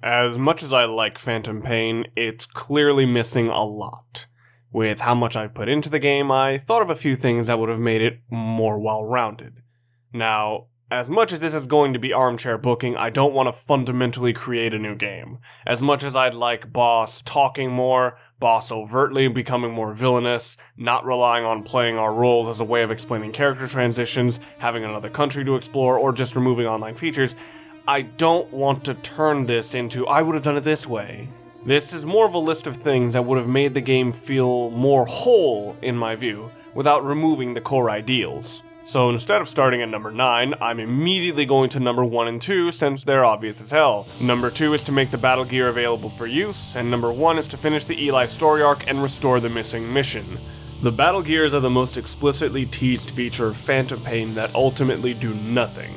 As much as I like Phantom Pain, it's clearly missing a lot. With how much I've put into the game, I thought of a few things that would have made it more well-rounded. Now, as much as this is going to be armchair booking, I don't want to fundamentally create a new game. As much as I'd like Boss talking more, Boss overtly becoming more villainous, not relying on playing our roles as a way of explaining character transitions, having another country to explore, or just removing online features, I don't want to turn this into, I would have done it this way. This is more of a list of things that would have made the game feel more whole, in my view, without removing the core ideals. So instead of starting at number 9, I'm immediately going to number 1 and 2 since they're obvious as hell. Number 2 is to make the battle gear available for use, and number 1 is to finish the Eli story arc and restore the missing mission. The battle gears are the most explicitly teased feature of Phantom Pain that ultimately do nothing.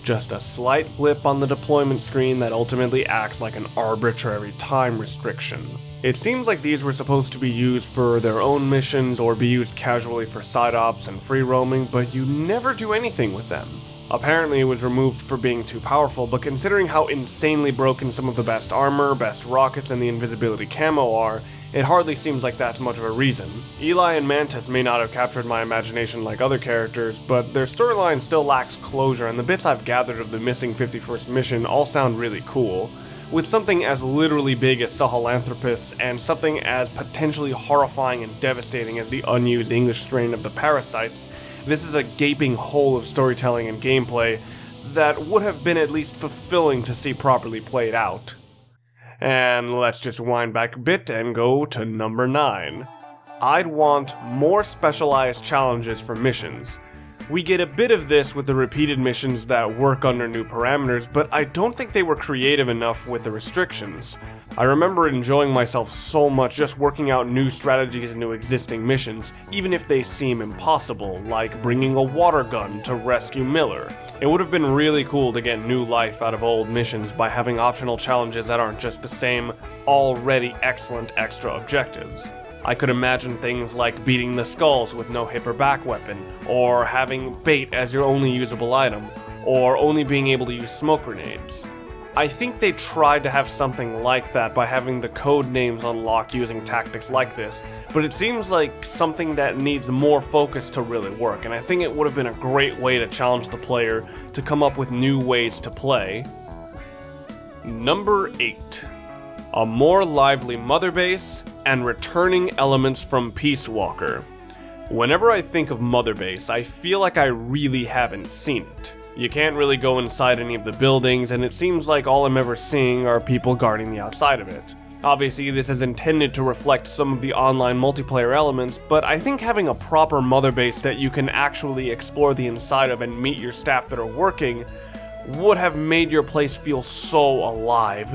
Just a slight blip on the deployment screen that ultimately acts like an arbitrary time restriction. It seems like these were supposed to be used for their own missions or be used casually for side ops and free roaming, but you never do anything with them. Apparently it was removed for being too powerful, but considering how insanely broken some of the best armor, best rockets, and the invisibility camo are, it hardly seems like that's much of a reason. Eli and Mantis may not have captured my imagination like other characters, but their storyline still lacks closure, and the bits I've gathered of the missing 51st mission all sound really cool. With something as literally big as Sahelanthropus, and something as potentially horrifying and devastating as the unused English strain of the parasites, this is a gaping hole of storytelling and gameplay that would have been at least fulfilling to see properly played out. And let's just wind back a bit and go to number 9. I'd want more specialized challenges for missions. We get a bit of this with the repeated missions that work under new parameters, but I don't think they were creative enough with the restrictions. I remember enjoying myself so much just working out new strategies into existing missions, even if they seem impossible, like bringing a water gun to rescue Miller. It would have been really cool to get new life out of old missions by having optional challenges that aren't just the same, already excellent extra objectives. I could imagine things like beating the skulls with no hip or back weapon, or having bait as your only usable item, or only being able to use smoke grenades. I think they tried to have something like that by having the code names unlock using tactics like this, but it seems like something that needs more focus to really work, and I think it would have been a great way to challenge the player to come up with new ways to play. Number 8. A more lively mother base, and returning elements from Peace Walker. Whenever I think of Mother Base, I feel like I really haven't seen it. You can't really go inside any of the buildings, and it seems like all I'm ever seeing are people guarding the outside of it. Obviously, this is intended to reflect some of the online multiplayer elements, but I think having a proper Mother Base that you can actually explore the inside of and meet your staff that are working would have made your place feel so alive.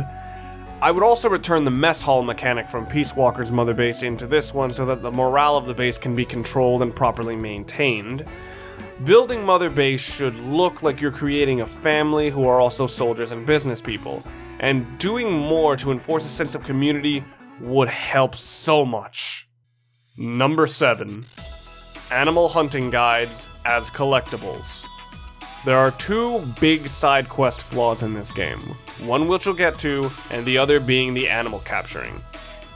I would also return the mess hall mechanic from Peace Walker's Mother Base into this one so that the morale of the base can be controlled and properly maintained. Building Mother Base should look like you're creating a family who are also soldiers and business people, and doing more to enforce a sense of community would help so much. Number 7. Animal hunting guides as collectibles. There are 2 big side quest flaws in this game, one which we'll get to, and the other being the animal capturing.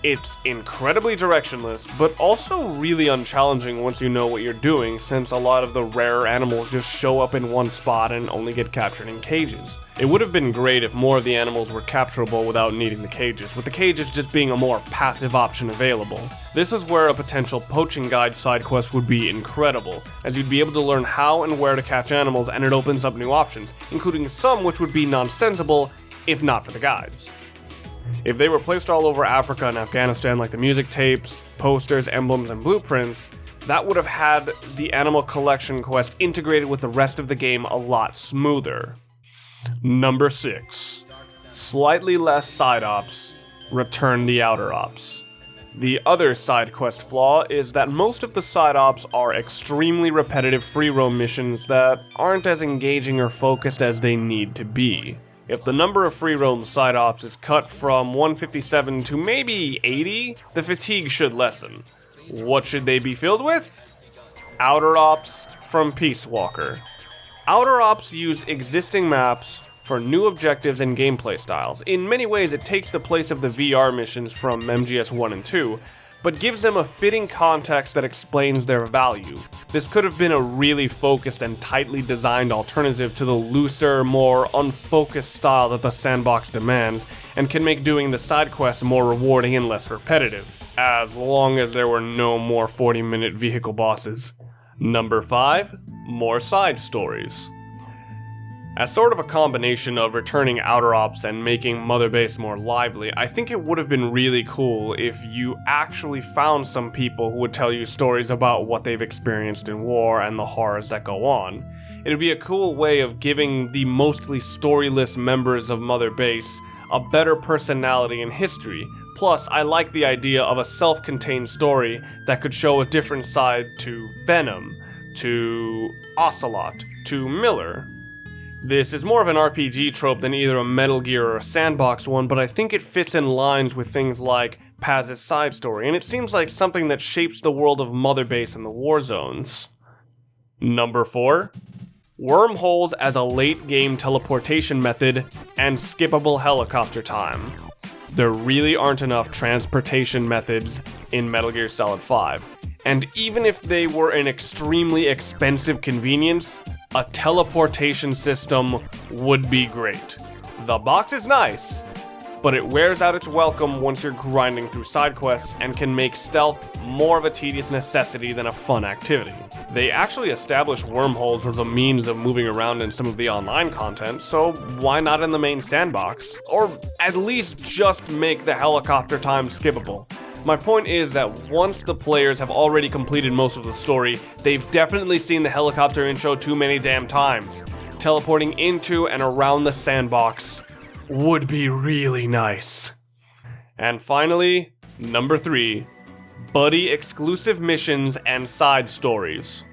It's incredibly directionless, but also really unchallenging once you know what you're doing, since a lot of the rarer animals just show up in one spot and only get captured in cages. It would have been great if more of the animals were capturable without needing the cages, with the cages just being a more passive option available. This is where a potential poaching guide side quest would be incredible, as you'd be able to learn how and where to catch animals, and it opens up new options, including some which would be nonsensical if not for the guides. If they were placed all over Africa and Afghanistan like the music tapes, posters, emblems, and blueprints, that would have had the animal collection quest integrated with the rest of the game a lot smoother. Number 6. Slightly less side ops, return the outer ops. The other side quest flaw is that most of the side ops are extremely repetitive free roam missions that aren't as engaging or focused as they need to be. If the number of free roam side ops is cut from 157 to maybe 80, the fatigue should lessen. What should they be filled with? Outer ops from Peace Walker. Outer ops used existing maps for new objectives and gameplay styles. In many ways, it takes the place of the VR missions from MGS 1 and 2, but gives them a fitting context that explains their value. This could have been a really focused and tightly designed alternative to the looser, more unfocused style that the sandbox demands, and can make doing the side quests more rewarding and less repetitive, as long as there were no more 40-minute vehicle bosses. Number 5, more side stories. As sort of a combination of returning Outer Ops and making Mother Base more lively, I think it would have been really cool if you actually found some people who would tell you stories about what they've experienced in war and the horrors that go on. It'd be a cool way of giving the mostly storyless members of Mother Base a better personality and history. Plus, I like the idea of a self-contained story that could show a different side to Venom, to Ocelot, to Miller. This is more of an RPG trope than either a Metal Gear or a sandbox one, but I think it fits in lines with things like Paz's side story, and it seems like something that shapes the world of Mother Base and the war zones. Number 4, Wormholes as a late-game teleportation method and skippable helicopter time. There really aren't enough transportation methods in Metal Gear Solid 5, and even if they were an extremely expensive convenience, a teleportation system would be great. The box is nice, but it wears out its welcome once you're grinding through side quests and can make stealth more of a tedious necessity than a fun activity. They actually established Wormholes as a means of moving around in some of the online content, so why not in the main sandbox? Or at least just make the helicopter time skippable. My point is that once the players have already completed most of the story, they've definitely seen the helicopter intro too many damn times. Teleporting into and around the sandbox would be really nice. And finally, number 3, buddy exclusive missions and side stories.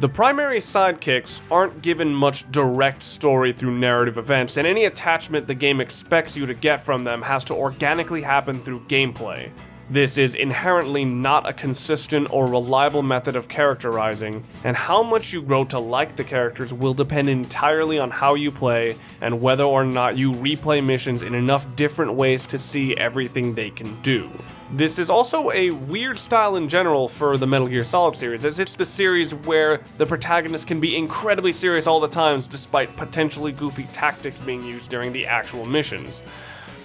The primary sidekicks aren't given much direct story through narrative events, and any attachment the game expects you to get from them has to organically happen through gameplay. This is inherently not a consistent or reliable method of characterizing, and how much you grow to like the characters will depend entirely on how you play and whether or not you replay missions in enough different ways to see everything they can do. This is also a weird style in general for the Metal Gear Solid series, as it's the series where the protagonist can be incredibly serious all the times despite potentially goofy tactics being used during the actual missions.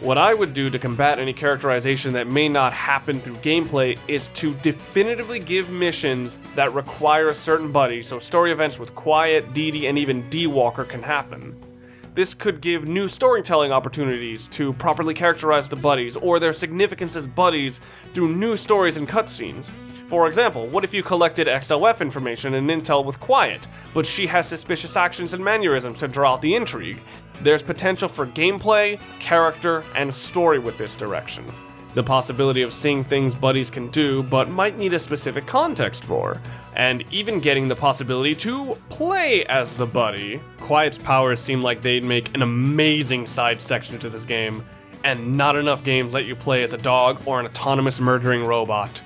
What I would do to combat any characterization that may not happen through gameplay is to definitively give missions that require a certain buddy, so story events with Quiet, Dee Dee, and even D-Walker can happen. This could give new storytelling opportunities to properly characterize the buddies, or their significance as buddies through new stories and cutscenes. For example, what if you collected XOF information and intel with Quiet, but she has suspicious actions and mannerisms to draw out the intrigue? There's potential for gameplay, character, and story with this direction. The possibility of seeing things buddies can do, but might need a specific context for. And even getting the possibility to play as the buddy. Quiet's powers seem like they'd make an amazing side section to this game, and not enough games let you play as a dog or an autonomous murdering robot.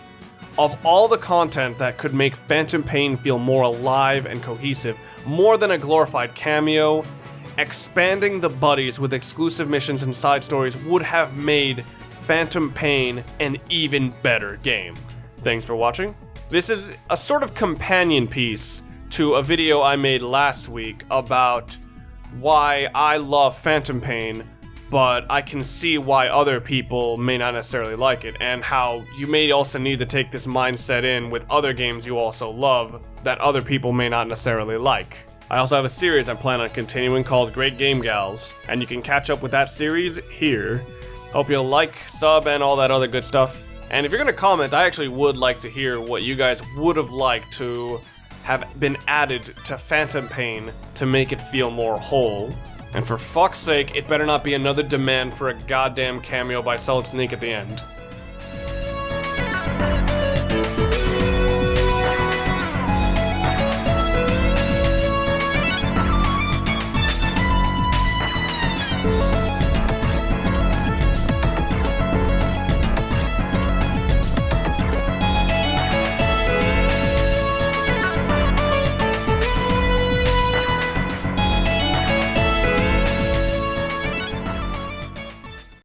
Of all the content that could make Phantom Pain feel more alive and cohesive, more than a glorified cameo, expanding the buddies with exclusive missions and side stories would have made Phantom Pain an even better game. Thanks for watching. This is a sort of companion piece to a video I made last week about why I love Phantom Pain, but I can see why other people may not necessarily like it, and how you may also need to take this mindset in with other games you also love that other people may not necessarily like. I also have a series I plan on continuing called Great Game Gals, and you can catch up with that series here. Hope you'll like, sub, and all that other good stuff. And if you're gonna comment, I actually would like to hear what you guys would have liked to have been added to Phantom Pain to make it feel more whole. And for fuck's sake, it better not be another demand for a goddamn cameo by Solid Snake at the end.